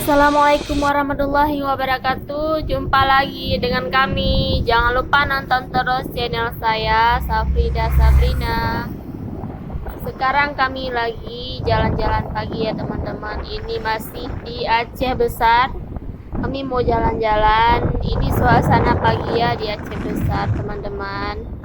Assalamualaikum warahmatullahi wabarakatuh. Jumpa lagi dengan kami. Jangan lupa nonton terus channel saya, Safrida Sabrina. Sekarang kami lagi jalan-jalan pagi ya teman-teman. Ini masih di Aceh Besar. Kami mau jalan-jalan. Ini suasana pagi ya di Aceh Besar teman-teman.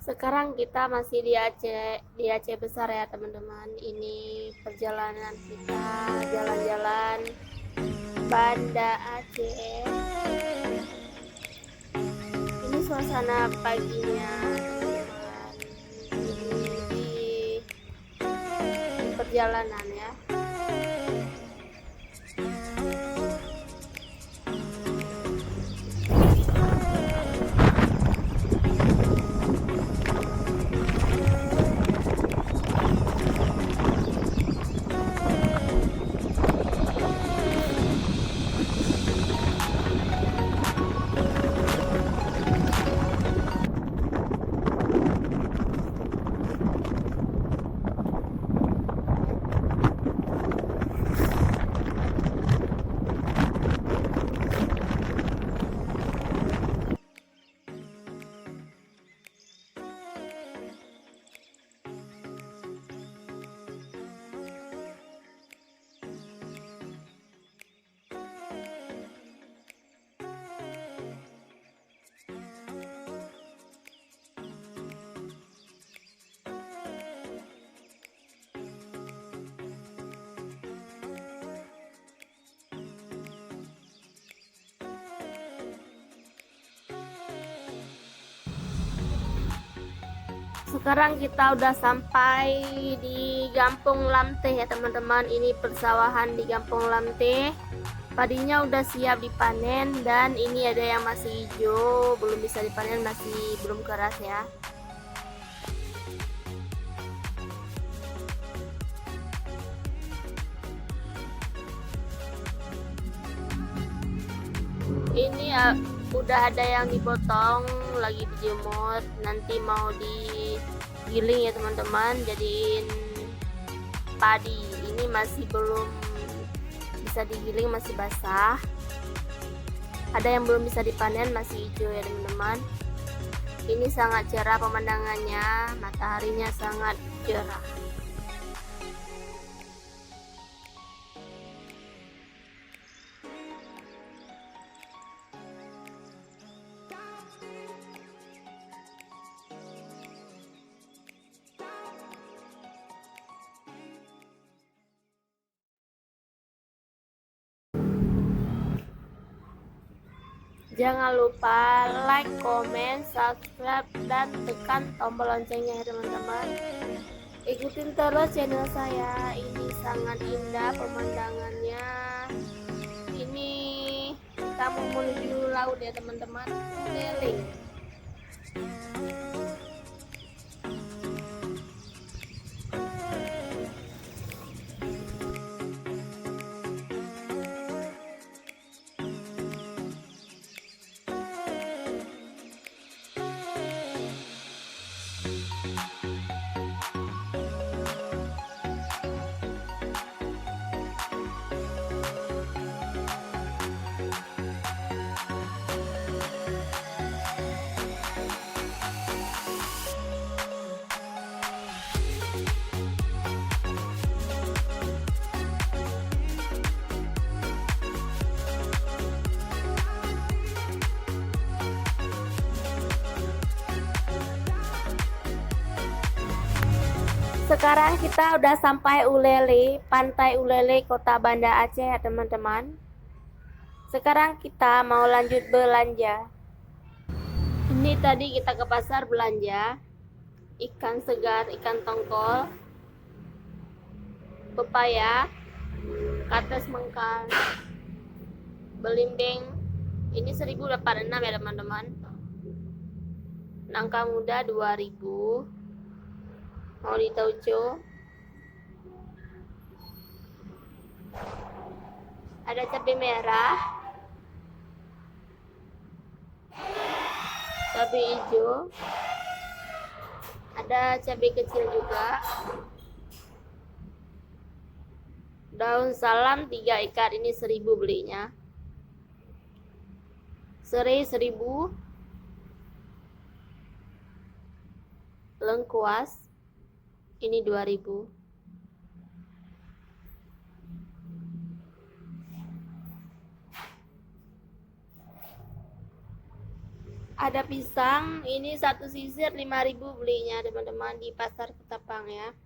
Sekarang kita masih di Aceh Besar ya teman-teman. Ini perjalanan kita jalan-jalan Banda Aceh. Ini suasana paginya teman-teman. Ini di perjalanan ya. Sekarang kita udah sampai di Kampung Lamteh ya teman-teman. Ini persawahan di Kampung Lamteh. Padinya udah siap dipanen dan ini ada yang masih hijau, belum bisa dipanen, masih belum keras ya. Ini udah ada yang dipotong, lagi dijemur, nanti mau digiling ya teman-teman, jadiin padi. Ini masih belum bisa digiling, masih basah. Ada yang belum bisa dipanen, masih hijau ya teman-teman. Ini sangat cerah pemandangannya, mataharinya sangat cerah. Jangan lupa like, comment, subscribe, dan tekan tombol loncengnya ya teman-teman. Ikutin terus channel saya. Ini sangat indah pemandangannya. Ini kita mau menuju laut ya teman-teman. Keliling. Sekarang kita udah sampai Ulele, Pantai Ulele, Kota Banda Aceh ya teman-teman. Sekarang kita mau lanjut belanja. Ini tadi kita ke pasar belanja ikan segar, ikan tongkol, pepaya, kates mengkal, belimbing. Ini 1086 ya teman-teman. Nangka muda 2000. Mau di tauco. Ada cabai merah, cabai hijau, ada cabai kecil juga, daun salam 3 ikat, ini 1000 belinya, serai 1000, lengkuas ini 2000. Ada pisang, ini 1 sisir 5000 belinya teman-teman di pasar Ketapang ya.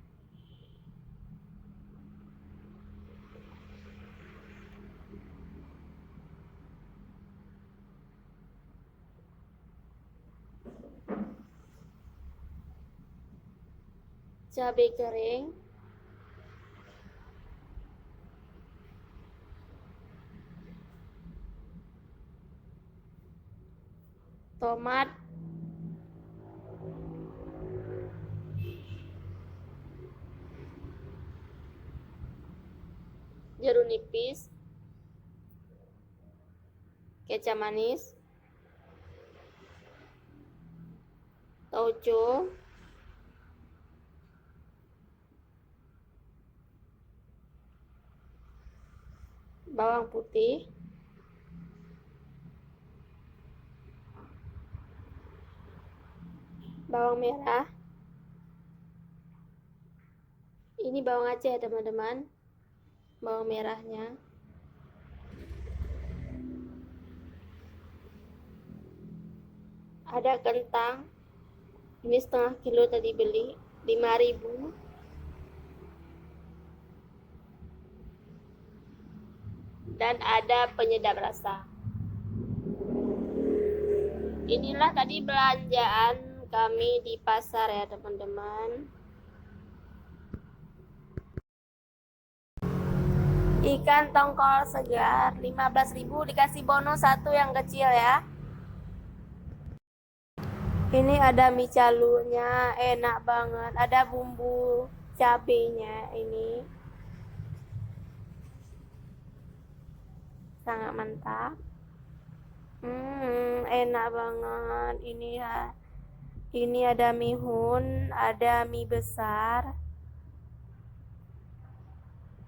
Cabai kering, tomat, jeruk nipis, kecap manis, tauco, bawang putih, bawang merah, ini bawang Aceh ya teman-teman, bawang merahnya, ada kentang, ini setengah kilo tadi beli 5000, dan ada penyedap rasa. Inilah tadi belanjaan kami di pasar ya teman-teman. Ikan tongkol segar 15.000, dikasih bonus 1 yang kecil ya. Ini ada mie calunya, enak banget, ada bumbu cabenya, ini sangat mantap. Enak banget ini ya. Ini ada mihun, ada mie besar.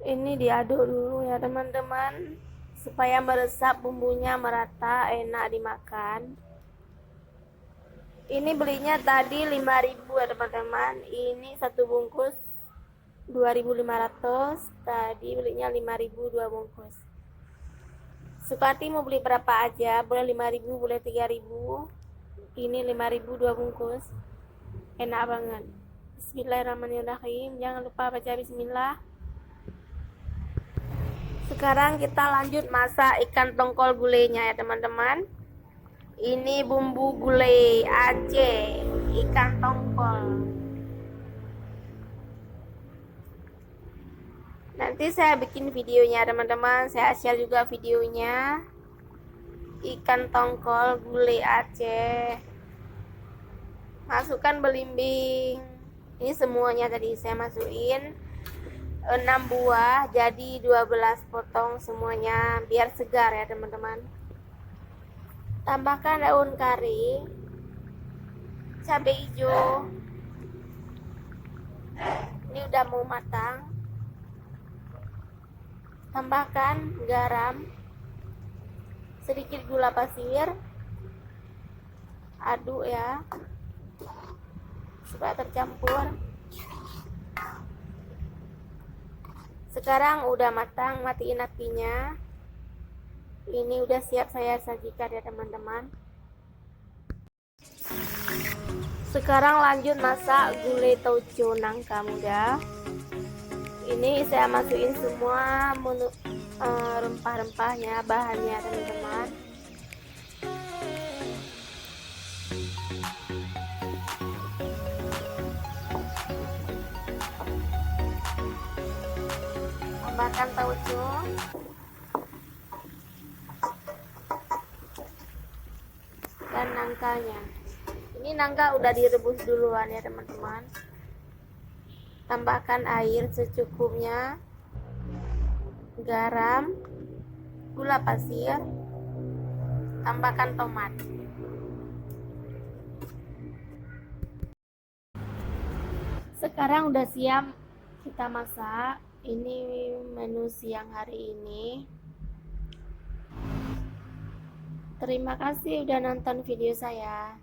Ini diaduk dulu ya teman-teman, supaya meresap bumbunya merata, enak dimakan. Ini belinya tadi 5000 ya teman-teman. Ini satu bungkus 2500, tadi belinya 5000 2 bungkus. Sukati mau beli berapa aja, boleh 5000, boleh 3000. Ini 5000 2 bungkus, enak banget. Bismillahirrahmanirrahim, jangan lupa baca bismillah. Sekarang kita lanjut masak ikan tongkol gulainya ya teman-teman. Ini bumbu gulai Aceh ikan tongkol. Nanti saya bikin videonya teman-teman, saya share juga videonya. Ikan tongkol gulai Aceh. Masukkan belimbing. Ini semuanya tadi saya masukin 6 buah, jadi 12 potong semuanya biar segar ya teman-teman. Tambahkan daun kari, cabai hijau, ini udah mau matang. Tambahkan garam, sedikit gula pasir, aduk ya supaya tercampur. Sekarang udah matang, matiin apinya. Ini udah siap saya sajikan ya teman-teman. Sekarang lanjut masak gulai tauco nangka muda. Ini saya masukin semua rempah-rempahnya, bahannya teman-teman. Tambahkan tauco. Dan nangkanya. Ini nangka udah direbus duluan ya teman-teman. Tambahkan air secukupnya, garam, gula pasir, tambahkan tomat. Sekarang udah siap kita masak. Ini menu siang hari ini. Terima kasih udah nonton video saya.